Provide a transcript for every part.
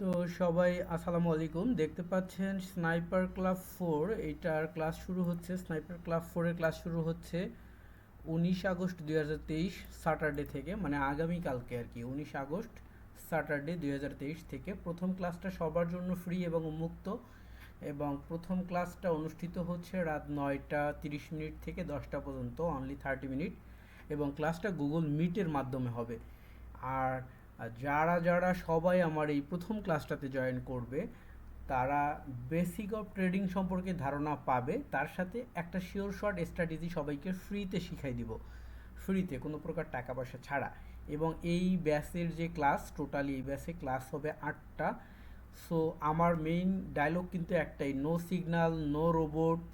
তো সবাই আসসালামু আলাইকুম। দেখতে পাচ্ছেন স্নাইপার ক্লাব 4 এইটার ক্লাস শুরু হচ্ছে। স্নাইপার ক্লাব 4 এর ক্লাস শুরু হচ্ছে 19 আগস্ট 2023 স্যাটারডে থেকে, মানে আগামীকালকে আর কি। 19 আগস্ট স্যাটারডে 2023 থেকে প্রথম ক্লাসটা সবার জন্য ফ্রি এবং উন্মুক্ত, এবং প্রথম ক্লাসটা অনুষ্ঠিত হচ্ছে রাত 9টা 30 মিনিট থেকে 10টা পর্যন্ত, অনলি 30 মিনিট, এবং ক্লাসটা গুগল মিটের মাধ্যমে হবে। আর যারা যারা সবাই আমার এই প্রথম ক্লাসটাতে জয়েন করবে তারা বেসিক অফ ট্রেডিং সম্পর্কে ধারণা পাবে, তার সাথে একটা শিওর শর্ট স্ট্র্যাটেজি সবাইকে ফ্রিতে শিখাই দিব, ফ্রিতে, কোনো প্রকার টাকা পয়সা ছাড়া। এবং এই ব্যাচের যে ক্লাস, টোটালি এই ব্যাচে ক্লাস হবে 8টা। সো আমার মেইন ডায়লগ কিন্তু একটাই, no signal, no robot,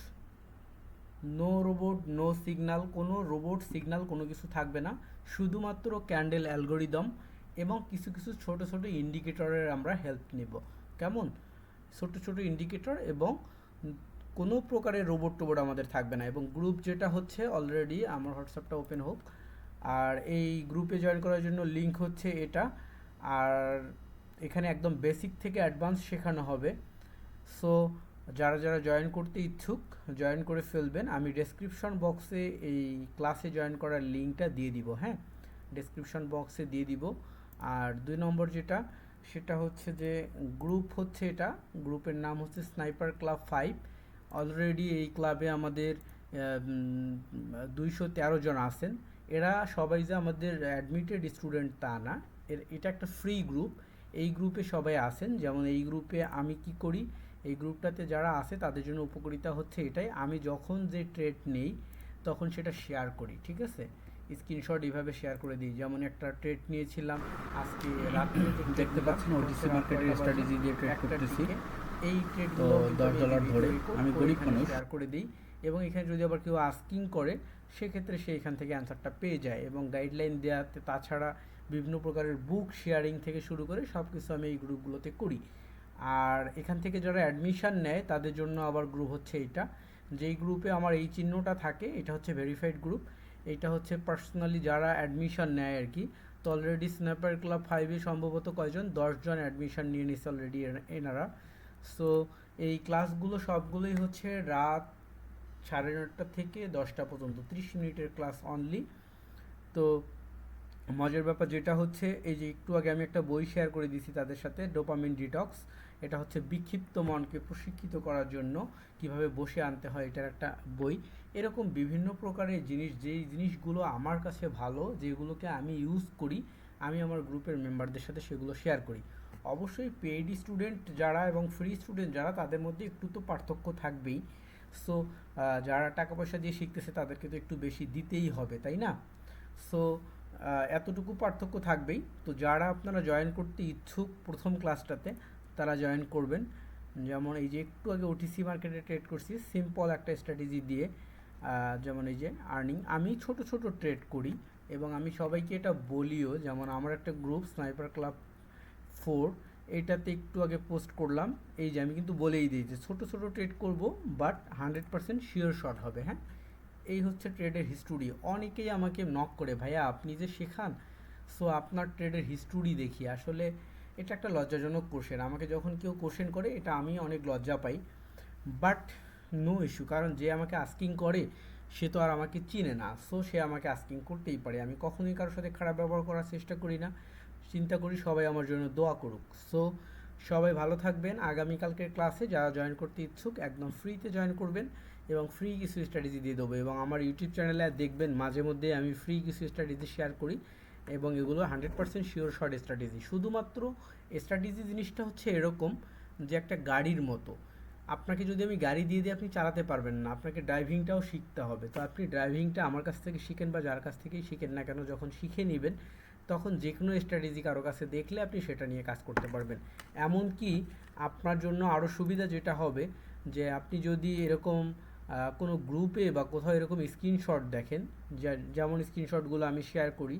no robot, no signal, কোনো রোবট সিগন্যাল কোনো কিছু থাকবে না, শুধুমাত্র ক্যান্ডেল অ্যালগোরিদম এবং কিছু কিছু ছোট ছোট ইন্ডিকেটরের আমরা হেল্প নেব। কেমন? ছোট ছোট ইন্ডিকেটর, এবং কোনো প্রকারের রোবট টোবট আমাদের থাকবে না। এবং গ্রুপ যেটা হচ্ছে, অলরেডি আমার হোয়াটসঅ্যাপটা ওপেন হোক, আর এই গ্রুপে জয়েন করার জন্য লিঙ্ক হচ্ছে এটা। আর এখানে একদম বেসিক থেকে অ্যাডভান্স শেখানো হবে। সো যারা যারা জয়েন করতে ইচ্ছুক জয়েন করে ফেলবেন। আমি ডেসক্রিপশন বক্সে এই ক্লাসে জয়েন করার লিঙ্কটা দিয়ে দিব, হ্যাঁ, ডেসক্রিপশন বক্সে দিয়ে দিব। আর 2 নম্বর যেটা, সেটা হচ্ছে যে গ্রুপ হচ্ছে এটা, গ্রুপের নাম হচ্ছে স্নাইপার ক্লাব 5। অলরেডি এই ক্লাবে আমাদের 213 জন আছেন। এরা সবাই যে আমাদের অ্যাডমিটেড স্টুডেন্ট তা না, এটা একটা ফ্রি গ্রুপ। এই গ্রুপে সবাই আছেন। যেমন এই গ্রুপে আমি কি করি, এই গ্রুপটাতে যারা আছে তাদের জন্য উপকারিতা হচ্ছে এটাই, আমি যখন যে ট্রেড নেই তখন সেটা শেয়ার করি, ঠিক আছে, স্ক্রিনশট এইভাবে শেয়ার করে দিই। যেমন একটা ট্রেড নিয়েছিলাম আজকে রাত্রে, দেখতে পাচ্ছেন ওটিসি মার্কেটের স্ট্র্যাটেজি দিয়ে ট্রেড করতেছি। এই ট্রেডগুলো $10 ধরে আমি গরিব মানুষ শেয়ার করে দিই, এবং এখানে যদি আবার কেউ আস্কিং করে সেক্ষেত্রে সে এখান থেকে অ্যান্সারটা পেয়ে যায়। এবং গাইডলাইন দেওয়াতে, তাছাড়া বিভিন্ন প্রকারের বুক শেয়ারিং থেকে শুরু করে সব কিছু আমি এই গ্রুপগুলোতে করি। আর এখান থেকে যারা অ্যাডমিশান নেয় তাদের জন্য আবার গ্রুপ হচ্ছে এইটা, যেই গ্রুপে আমার এই চিহ্নটা থাকে এটা হচ্ছে ভেরিফাইড গ্রুপ। এইটা হচ্ছে পার্সোনালি যারা অ্যাডমিশান নেয় আর কি। তো অলরেডি স্ন্যাপার ক্লাব 5-এ সম্ভবত কয়জন, 10 জন অ্যাডমিশান নিয়ে নিচ্ছে অলরেডি এনারা। সো এই ক্লাসগুলো সবগুলোই হচ্ছে রাত 9:30 থেকে 10টা পর্যন্ত, 30 মিনিটের ক্লাস অনলি। তো মজার ব্যাপার যেটা হচ্ছে, এই যে একটু আগে আমি একটা বই শেয়ার করে দিয়েছি তাদের সাথে, ডোপামিন ডিটক্স। এটা হচ্ছে বিক্ষিপ্ত মনকে প্রশিক্ষিত করার জন্য কিভাবে বসে আনতে হয়, এটার একটা বই। এরকম বিভিন্ন প্রকারের জিনিস, যেই জিনিসগুলো আমার কাছে ভালো, যেগুলোকে আমি ইউজ করি, আমি আমার গ্রুপের মেম্বারদের সাথে সেগুলো শেয়ার করি। অবশ্যই পেইড স্টুডেন্ট যারা এবং ফ্রি স্টুডেন্ট যারা, তাদের মধ্যে একটু তো পার্থক্য থাকবেই। সো যারা টাকা পয়সা দিয়ে শিখতেছে তাদেরকে তো একটু বেশি দিতেই হবে, তাই না? সো এতটুকু পার্থক্য থাকবেই। তো যারা আপনারা জয়েন করতে ইচ্ছুক প্রথম ক্লাসটাতে, তারা জয়েন করবেন। যেমন এই যে একটু আগে ওটিসি মার্কেটে ট্রেড করছি সিম্পল একটা স্ট্র্যাটেজি দিয়ে, যেমন এই যে আর্নিং, আমি ছোট ছোট ট্রেড করি এবং আমি সবাইকে এটা বলিও। যেমন আমার একটা গ্রুপ স্নাইপার ক্লাব 4, এইটাতে একটু আগে পোস্ট করলাম, এই যে আমি কিন্তু বলেই দিই যে ছোট ছোট ট্রেড করব, বাট 100% শিওর শট হবে, হ্যাঁ। এই হচ্ছে ট্রেডের হিস্টোরি। অনেকেই আমাকে নক করে, ভাইয়া আপনি যে শেখান, সো আপনার ট্রেডের হিস্টোরি দেখি। আসলে এটা একটা লজ্জাজনক কোশ্চেন, আমাকে যখন কেউ কোশ্চেন করে এটা আমি অনেক লজ্জা পাই, বাট নো ইস্যু, কারণ যে আমাকে আস্কিং করে সে তো আর আমাকে চিনে না, সো সে আমাকে আস্কিং করতেই পারে। আমি কখনোই কারোর সাথে খারাপ ব্যবহার করার চেষ্টা করি না, চিন্তা করি সবাই আমার জন্য দোয়া করুক। সো সবাই ভালো থাকবেন। আগামীকালকের ক্লাসে যারা জয়েন করতে ইচ্ছুক একদম ফ্রিতে জয়েন করবেন, এবং ফ্রি কিছু স্ট্র্যাটেজি দিয়ে দেবো। এবং আমার ইউটিউব চ্যানেলে দেখবেন মাঝে মধ্যে আমি ফ্রি কিছু স্ট্র্যাটেজি শেয়ার করি, এবং এগুলো 100% শিওর শর্ট স্ট্র্যাটেজি। শুধুমাত্র স্ট্র্যাটেজি জিনিসটা হচ্ছে এরকম যে একটা গাড়ির মতো, আপনাকে যদি আমি গাড়ি দিয়ে দিই আপনি চালাতে পারবেন না, আপনাকে ড্রাইভিংটাও শিখতে হবে। তো আপনি ড্রাইভিংটা আমার কাছ থেকে শিখেন বা যার কাছ থেকেই শিখেন না কেন, যখন শিখে নেবেন তখন যে কোনো স্ট্র্যাটেজি কারো কাছে দেখলে আপনি সেটা নিয়ে কাজ করতে পারবেন। এমনকি আপনার জন্য আরও সুবিধা যেটা হবে, যে আপনি যদি এরকম কোনো গ্রুপে বা কোথাও এরকম স্ক্রিনশট দেখেন, যেমন স্ক্রিনশটগুলো আমি শেয়ার করি,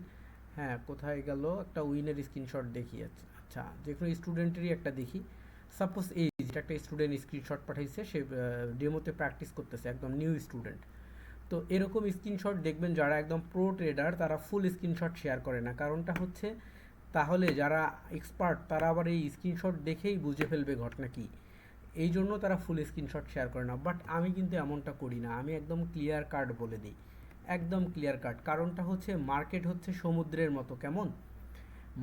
হ্যাঁ, কোথায় গেল, একটা উইনের স্ক্রিনশট দেখি, আচ্ছা যে কোনো স্টুডেন্টেরই একটা দেখি। সাপোজ এই যেটা একটা স্টুডেন্ট স্ক্রিনশট পাঠাইছে, সে ডেমোতে প্র্যাকটিস করতেছে, একদম নিউ স্টুডেন্ট। তো এরকম স্ক্রিনশট দেখবেন যারা একদম প্রো ট্রেডার তারা ফুল স্ক্রিনশট শেয়ার করে না, কারণটা হচ্ছে তাহলে যারা এক্সপার্ট তারা আবার এই স্ক্রিনশট দেখেই বুঝে ফেলবে ঘটনা কী, এই জন্য তারা ফুল স্ক্রিনশট শেয়ার করে না। বাট আমি কিন্তু এমনটা করি না, আমি একদম ক্লিয়ার কাট বলে দিই, একদম ক্লিয়ার কাট। কারণটা হচ্ছে মার্কেট হচ্ছে সমুদ্রের মতো, কেমন,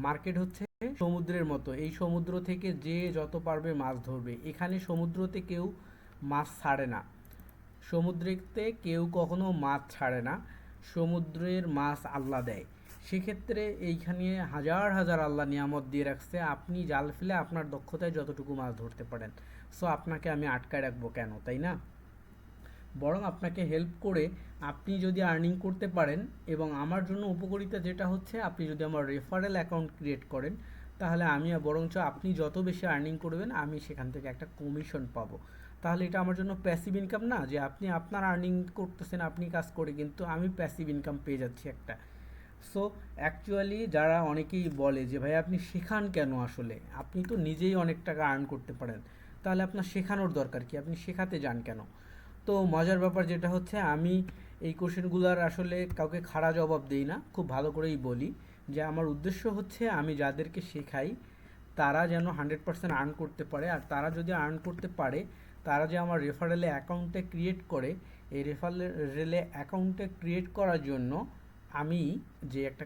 মার্কেট হচ্ছে সমুদ্রের মতো, এই সমুদ্র থেকে যে যত পারবে মাছ ধরবে। এখানে সমুদ্রতে কেউ মাছ ছাড়ে না, সমুদ্রেতে কেউ কখনো মাছ ছাড়ে না, সমুদ্রের মাছ আল্লাহ দেয়। সেক্ষেত্রে এইখানে হাজার হাজার আল্লাহ নিয়ামত দিয়ে রাখছে, আপনি জাল ফেলে আপনার দক্ষতায় যতটুকু মাছ ধরতে পারেন। সো আপনাকে আমি আটকায় রাখবো কেন, তাই না? বরং আপনাকে হেল্প করে আপনি যদি আর্নিং করতে পারেন, এবং আমার জন্য উপকারিতা যেটা হচ্ছে আপনি যদি আমার রেফারেল অ্যাকাউন্ট ক্রিয়েট করেন, তাহলে আমি বরঞ্চ আপনি যত বেশি আর্নিং করবেন আমি সেখান থেকে একটা কমিশন পাবো। তাহলে এটা আমার জন্য প্যাসিভ ইনকাম না, যে আপনি আপনার আর্নিং করতেছেন আপনি কাজ করে, কিন্তু আমি প্যাসিভ ইনকাম পেয়ে যাচ্ছি একটা। সো অ্যাকচুয়ালি যারা অনেকেই বলে যে ভাই আপনি শেখান কেন, আসলে আপনি তো নিজেই অনেক টাকা আর্ন করতে পারেন, তাহলে আপনার শেখানোর দরকার কি, আপনি শেখাতে যান কেন? তো মজার ব্যাপার যেটা হচ্ছে, আমি এই কোশ্চেনগুলোর আসলে কাউকে খাড়া জবাব দিই না, খুব ভালো করেই বলি যে আমার উদ্দেশ্য হচ্ছে আমি যাদেরকে শেখাই তারা যেন 100% আর্ন করতে পারে, আর তারা যদি আর্ন করতে পারে তারা যে আমার রেফারেলে অ্যাকাউন্টে ক্রিয়েট করে, এই রেফারেলে অ্যাকাউন্টে ক্রিয়েট করার জন্য আমি যে একটা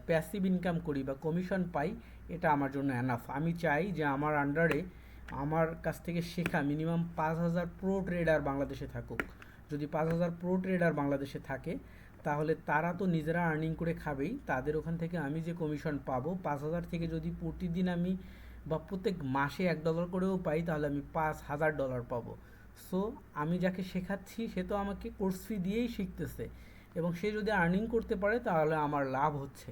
প্যাসিভ ইনকাম করি বা কমিশন পাই, এটা আমার জন্য এনাফ। আমি চাই যে আমার আন্ডারে আমার কাছ থেকে শেখা মিনিমাম 5,000 প্রো ট্রেডার বাংলাদেশে থাকুক। যদি 5,000 প্রো ট্রেডার বাংলাদেশে থাকে তাহলে তারা তো নিজেরা আর্নিং করে খাবেই, তাদের ওখান থেকে আমি যে কমিশন পাবো 5,000 থেকে যদি প্রতিদিন আমি বা প্রত্যেক মাসে $1 করেও পাই তাহলে আমি $5,000 পাবো। সো আমি যাকে শেখাচ্ছি সে তো আমাকে কোর্স ফি দিয়েই শিখতেছে, এবং সে যদি আর্নিং করতে পারে তাহলে আমার লাভ হচ্ছে।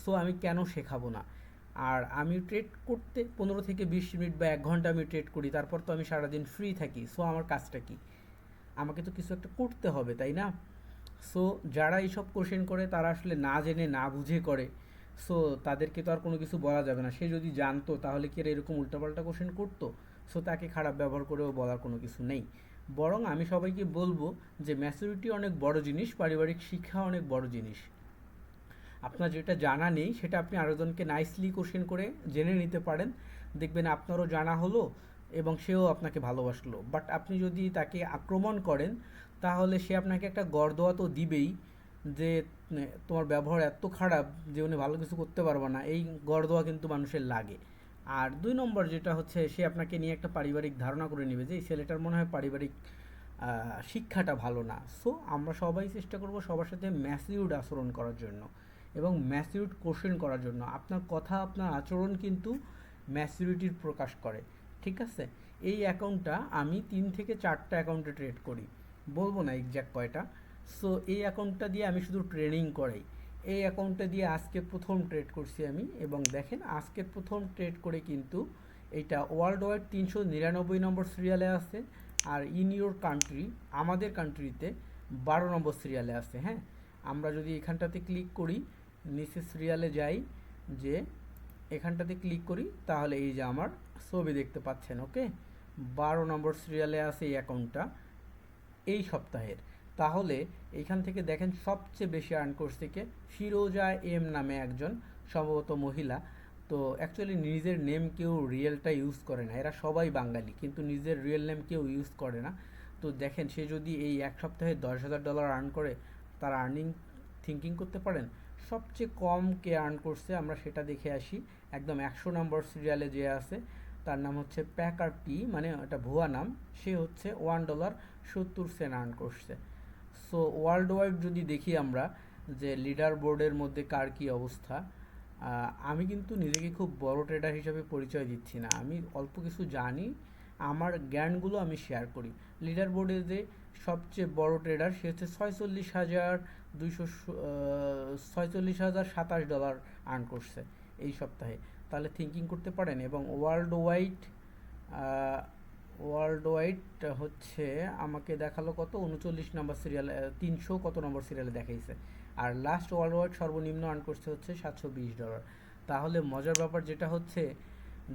সো আমি কেন শেখাবো না? আর আমি ট্রেড করতে 15 থেকে 20 মিনিট বা 1 ঘন্টা আমি ট্রেড করি, তারপর তো আমি সারাদিন ফ্রি থাকি। সো আমার কাজটা কি? আমাকে তো কিছু একটা করতে হবে, তাই না? সো যারা এইসব কোশ্চেন করে তারা আসলে না জেনে না বুঝে করে। সো তাদেরকে তো আর কোনো কিছু বলা যাবে না, সে যদি জানতো তাহলে কি আর এরকম উল্টাপাল্টা কোশ্চেন করতো? সো তাকে খারাপ ব্যবহার করেও বলার কোনো কিছু নেই। বরং আমি সবাইকে বলবো যে ম্যাচুরিটি অনেক বড় জিনিস, পারিবারিক শিক্ষা অনেক বড় জিনিস। আপনার যেটা জানা নেই সেটা আপনি আরেকজনকে নাইসলি কোশ্চেন করে জেনে নিতে পারেন, দেখবেন আপনারও জানা হলো এবং সেও আপনাকে ভালোবাসলো। বাট আপনি যদি তাকে আক্রমণ করেন তাহলে সে আপনাকে একটা গর্দোয়া তো দিবেই, যে তোমার ব্যবহার এত খারাপ যে উনি ভালো কিছু করতে পারবে না, এই গর্দোয়া কিন্তু মানুষের লাগে। আর 2 নম্বর যেটা হচ্ছে, সে আপনাকে নিয়ে একটা পারিবারিক ধারণা করে নেবে যে এই ছেলেটার মনে হয় পারিবারিক শিক্ষাটা ভালো না। সো আমরা সবাই চেষ্টা করব সবার সাথে ম্যাচিউরড আচরণ করার জন্য এবং ম্যাচিউরড কোশ্চেন করার জন্য। আপনার কথা আপনার আচরণ কিন্তু ম্যাচিউরিটির প্রকাশ করে, ঠিক আছে? এই অ্যাকাউন্টটা আমি 3 থেকে 4টা অ্যাকাউন্টে ট্রেড করি, বলবো না এক্স্যাক্ট কয়টা। সো এই অ্যাকাউন্টটা দিয়ে আমি শুধু ট্রেনিং করাই। এই অ্যাকাউন্টটা দিয়ে আজকে প্রথম ট্রেড করছি আমি, এবং দেখেন আজকে প্রথম ট্রেড করে কিন্তু এইটা ওয়ার্ল্ড ওয়াইড 399 নম্বর সিরিয়ালে আছে, আর ইন ইউর কান্ট্রি আমাদের কান্ট্রিতে 12 নম্বর সিরিয়ালে আছে। হ্যাঁ, আমরা যদি এখানটাতে ক্লিক করি, নিচে সিরিয়ালে যাই, যে এখানটাতে ক্লিক করি, তাহলে এই যে আমার ছবি দেখতে পাচ্ছেন, ওকে, 12 নম্বর সিরিয়ালে আছে এই অ্যাকাউন্টটা এই সপ্তাহের। তাহলে এইখান থেকে দেখেন সবচেয়ে বেশি আর্ন করছে কে? ফিরোজা এম নামে একজন, সম্ভবত মহিলা। তো অ্যাকচুয়ালি নিজের নেম কেউ রিয়েলটা ইউজ করে না, এরা সবাই বাঙালি কিন্তু নিজের রিয়েল নেম কেউ ইউজ করে না। তো দেখেন সে যদি এই 1 সপ্তাহে $10,000 আর্ন করে, তার আর্নিং থিঙ্কিং করতে পারেন। সবচেয়ে কম কে আর্ন করছে আমরা সেটা দেখে আসি। একদম 100 নম্বর সিরিয়ালে যে আছে তার নাম হচ্ছে প্যাকার পি, মানে এটা ভুয়া নাম, সে হচ্ছে $1.70 আর্ন করছে। সো ওয়ার্ল্ড ওয়াইড যদি দেখি আমরা যে লিডার বোর্ডের মধ্যে কার কী অবস্থা, আমি কিন্তু নিজেকে খুব বড় ট্রেডার হিসেবে পরিচয় দিচ্ছি না, আমি অল্প কিছু জানি, আমার জ্ঞানগুলো আমি শেয়ার করি। লিডার বোর্ডে যে সবচেয়ে বড় ট্রেডার সে হচ্ছে 46,27 ডলার আর্ন করছে এই সপ্তাহে। তাহলে থিঙ্কিং করতে পারেন। এবং ওয়ার্ল্ড ওয়াইড হচ্ছে আমাকে দেখালো কত, 39 নম্বর সিরিয়াল, 300 কত নম্বর সিরিয়ালে দেখাইছে। আর লাস্ট ওয়ার্ল্ড ওয়াইড সর্বনিম্ন আর্ন করছে হচ্ছে $720। তাহলে মজার ব্যাপার যেটা হচ্ছে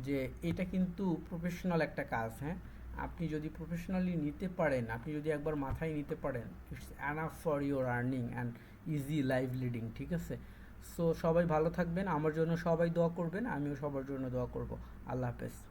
যে এটা কিন্তু প্রফেশনাল একটা কাজ। হ্যাঁ, আপনি যদি প্রফেশনালি নিতে পারেন, আপনি যদি একবার মাথায় নিতে পারেন, it's enough for your earning and easy life leading, ঠিক আছে? সো সবাই ভালো থাকবেন, আমার জন্য সবাই দোয়া করবেন, আমিও সবার জন্য দোয়া করব। আল্লাহ হাফেজ।